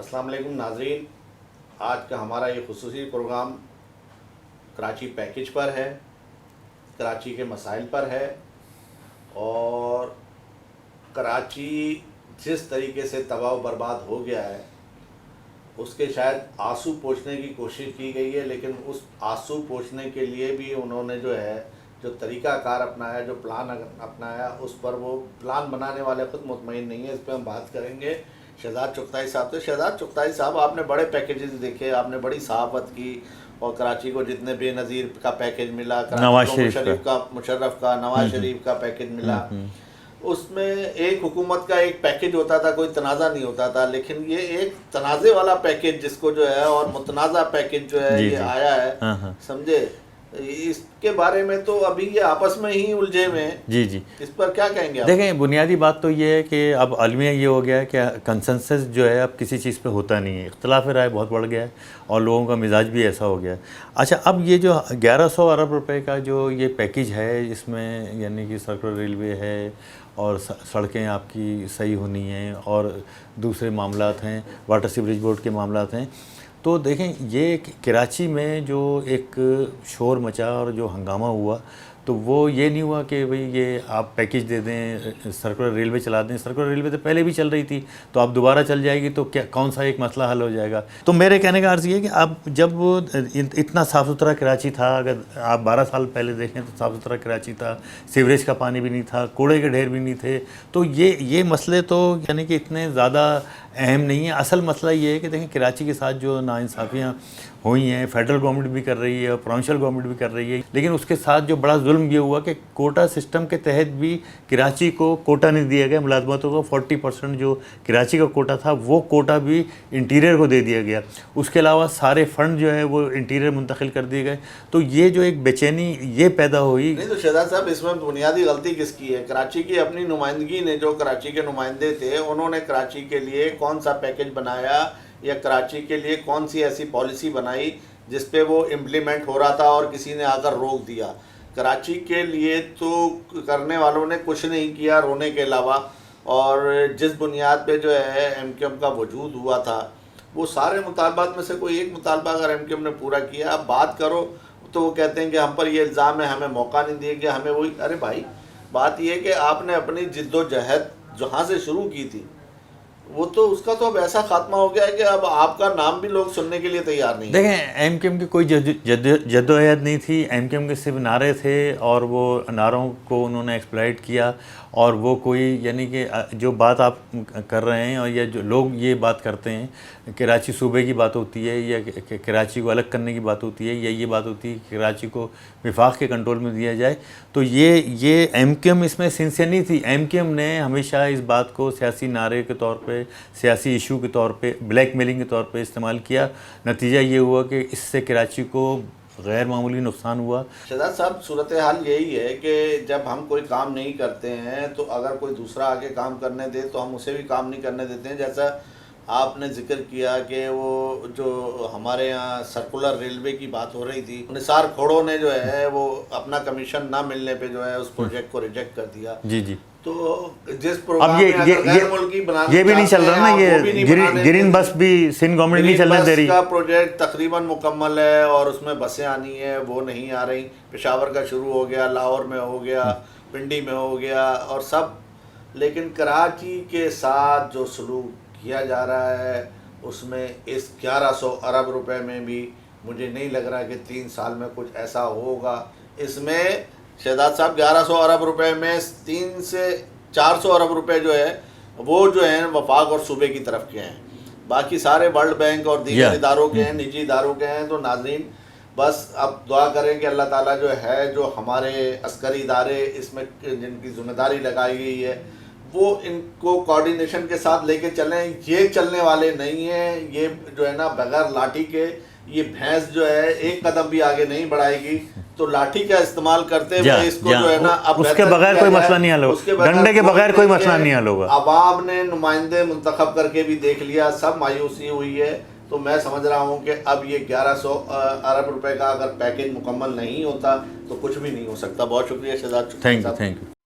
السلام علیکم ناظرین، آج کا ہمارا یہ خصوصی پروگرام کراچی پیکج پر ہے، کراچی کے مسائل پر ہے اور کراچی جس طریقے سے تباہ و برباد ہو گیا ہے اس کے شاید آنسو پوچھنے کی کوشش کی گئی ہے، لیکن اس آنسو پوچھنے کے لیے بھی انہوں نے جو طریقہ کار اپنایا، جو پلان اپنایا، اس پر وہ پلان بنانے والے خود مطمئن نہیں ہیں۔ اس پہ ہم بات کریں گے شہزاد چغتائی صاحب سے۔ شہزاد چغتائی صاحب، آپ نے بڑے پیکیجز دیکھے، آپ نے بڑی صحافت کی اور کراچی کو جتنے بے نظیر کا پیکیج ملا، کراچی کو مشرف کا نواز شریف کا پیکیج ملا، اس میں ایک حکومت کا ایک پیکیج ہوتا تھا، کوئی تنازع نہیں ہوتا تھا، لیکن یہ ایک تنازع والا پیکیج جس کو جو ہے اور متنازع پیکیج جو ہے یہ آیا ہے، سمجھے؟ اس کے بارے میں تو ابھی یہ آپس میں ہی الجھے ہوئے ہیں۔ جی اس پر کیا کہیں گے آپ؟ دیکھیں، بنیادی بات تو یہ ہے کہ اب المیہ یہ ہو گیا ہے کہ کنسنسس جو ہے اب کسی چیز پہ ہوتا نہیں ہے، اختلاف رائے بہت بڑھ گیا ہے اور لوگوں کا مزاج بھی ایسا ہو گیا ہے۔ اچھا، اب یہ جو 1100 ارب روپے کا جو یہ پیکیج ہے، اس میں یعنی کہ سرکل ریلوے ہے اور سڑکیں آپ کی صحیح ہونی ہیں اور دوسرے معاملات ہیں، واٹر سیوریج بورڈ کے معاملات ہیں، تو دیکھیں یہ کراچی میں جو ایک شور مچا اور جو ہنگامہ ہوا، تو وہ یہ نہیں ہوا کہ بھئی یہ آپ پیکیج دے دیں، سرکولر ریلوے چلا دیں۔ سرکولر ریلوے تو پہلے بھی چل رہی تھی، تو آپ دوبارہ چل جائے گی تو کون سا ایک مسئلہ حل ہو جائے گا؟ تو میرے کہنے کا عرض یہ ہے کہ اب جب اتنا صاف ستھرا کراچی تھا، اگر آپ 12 سال پہلے دیکھیں تو صاف ستھرا کراچی تھا، سیوریج کا پانی بھی نہیں تھا، کوڑے کے ڈھیر بھی نہیں تھے، تو یہ مسئلے تو یعنی کہ اتنے زیادہ اہم نہیں ہے۔ اصل مسئلہ یہ ہے کہ دیکھیں کراچی کے ساتھ جو ناانصافیاں ہوئی ہیں، فیڈرل گورنمنٹ بھی کر رہی ہے اور پروونشل گورنمنٹ بھی کر رہی ہے، لیکن اس کے ساتھ جو بڑا ظلم یہ ہوا کہ کوٹا سسٹم کے تحت بھی کراچی کو کوٹا نہیں دیا گیا، ملازمتوں کو 40% جو کراچی کا کوٹا تھا وہ کوٹا بھی انٹیریئر کو دے دیا گیا۔ اس کے علاوہ سارے فنڈ جو ہے وہ انٹیریئر منتقل کر دیے گئے، تو یہ جو ایک بے چینی یہ پیدا ہوئی۔ نہیں تو شہزاد صاحب، اس میں بنیادی غلطی کس کی ہے؟ کراچی کی اپنی نمائندگی نے، جو کراچی کے نمائندے تھے، انہوں نے کراچی کے لیے کون سا پیکیج بنایا یا کراچی کے لیے کون سی ایسی پالیسی بنائی جس پہ وہ امپلیمنٹ ہو رہا تھا اور کسی نے آ کر روک دیا؟ کراچی کے لیے تو کرنے والوں نے کچھ نہیں کیا رونے کے علاوہ، اور جس بنیاد پہ جو ہے ایم کیو ایم کا وجود ہوا تھا، وہ سارے مطالبات میں سے کوئی ایک مطالبہ اگر ایم کیو ایم نے پورا کیا، اب بات کرو تو وہ کہتے ہیں کہ ہم پر یہ الزام ہے، ہمیں موقع نہیں دیا گیا، ہمیں وہی۔ ارے بھائی، بات یہ ہے کہ آپ نے اپنی جد و جہد جہاں سے شروع کی تھی، وہ تو اس کا تو اب ایسا خاتمہ ہو گیا ہے کہ اب آپ کا نام بھی لوگ سننے کے لیے تیار نہیں ہیں۔ دیکھیں، ایم کیو ایم کی کوئی جدوجہد نہیں تھی، ایم کیو ایم کے صرف نعرے تھے اور وہ نعروں کو انہوں نے ایکسپلائٹ کیا، اور وہ کوئی یعنی کہ جو بات آپ کر رہے ہیں اور یا جو لوگ یہ بات کرتے ہیں، کراچی صوبے کی بات ہوتی ہے یا کراچی کو الگ کرنے کی بات ہوتی ہے یا یہ بات ہوتی ہے کہ کراچی کو وفاق کے کنٹرول میں دیا جائے، تو یہ ایم کیو ایم اس میں سنسیئر نہیں تھی۔ ایم کیو ایم نے ہمیشہ اس بات کو سیاسی نعرے کے طور پہ، سیاسی ایشو کے طور پہ، بلیک میلنگ کے طور پہ استعمال کیا۔ نتیجہ یہ ہوا کہ اس سے کراچی کو غیر معمولی نقصان ہوا۔ شہزاد صاحب، صورتحال یہی ہے کہ جب ہم کوئی کام نہیں کرتے ہیں تو اگر کوئی دوسرا آگے کام کرنے دے تو ہم اسے بھی کام نہیں کرنے دیتے ہیں۔ جیسا آپ نے ذکر کیا کہ وہ جو ہمارے یہاں سرکولر ریلوے کی بات ہو رہی تھی، نثار کھوڑوں نے جو ہے وہ اپنا کمیشن نہ ملنے پہ جو ہے اس پروجیکٹ کو ریجیکٹ کر دیا۔ جی تو جس پروگرام میں اگر غیر ملکی بنانے یہ بھی نہیں چل رہا نا، یہ گرین بس بھی سندھ گورنمنٹ نہیں چلنے دے رہی۔ کا پروجیکٹ تقریباً مکمل ہے اور اس میں بسیں آنی ہیں، وہ نہیں آ رہی۔ پشاور کا شروع ہو گیا، لاہور میں ہو گیا، پنڈی میں ہو گیا اور سب، لیکن کراچی کے ساتھ جو سلوک کیا جا رہا ہے اس میں اس 1100 ارب روپے میں بھی مجھے نہیں لگ رہا کہ 3 سال میں کچھ ایسا ہوگا۔ اس میں شہزاد صاحب 1100 ارب روپے میں 300 سے 400 ارب روپے جو ہے وہ جو ہیں وفاق اور صوبے کی طرف کے ہیں، باقی سارے ورلڈ بینک اور دیگر اداروں کے ہیں، نجی اداروں کے ہیں۔ تو ناظرین، بس اب دعا کریں کہ اللہ تعالیٰ جو ہے، جو ہمارے عسکری ادارے اس میں جن کی ذمہ داری لگائی گئی ہے، وہ ان کو کوارڈینیشن کے ساتھ لے کے چلیں۔ یہ چلنے والے نہیں ہیں، یہ جو ہے نا بغیر لاٹھی کے یہ بھینس جو ہے ایک قدم بھی آگے نہیں بڑھائے گی، تو لاٹھی کا استعمال کرتے ہوئے اس کو جو ہے نا اب اس کے بغیر کوئی مسئلہ نہیں حل ہوگا، ڈنڈے کے بغیر کوئی مسئلہ نہیں حل ہوگا۔ عوام نے نمائندے منتخب کر کے بھی دیکھ لیا، سب مایوسی ہوئی ہے۔ تو میں سمجھ رہا ہوں کہ اب یہ 1100 ارب روپے کا اگر پیکیج مکمل نہیں ہوتا تو کچھ بھی نہیں ہو سکتا۔ بہت شکریہ شہزاد۔ Thank you.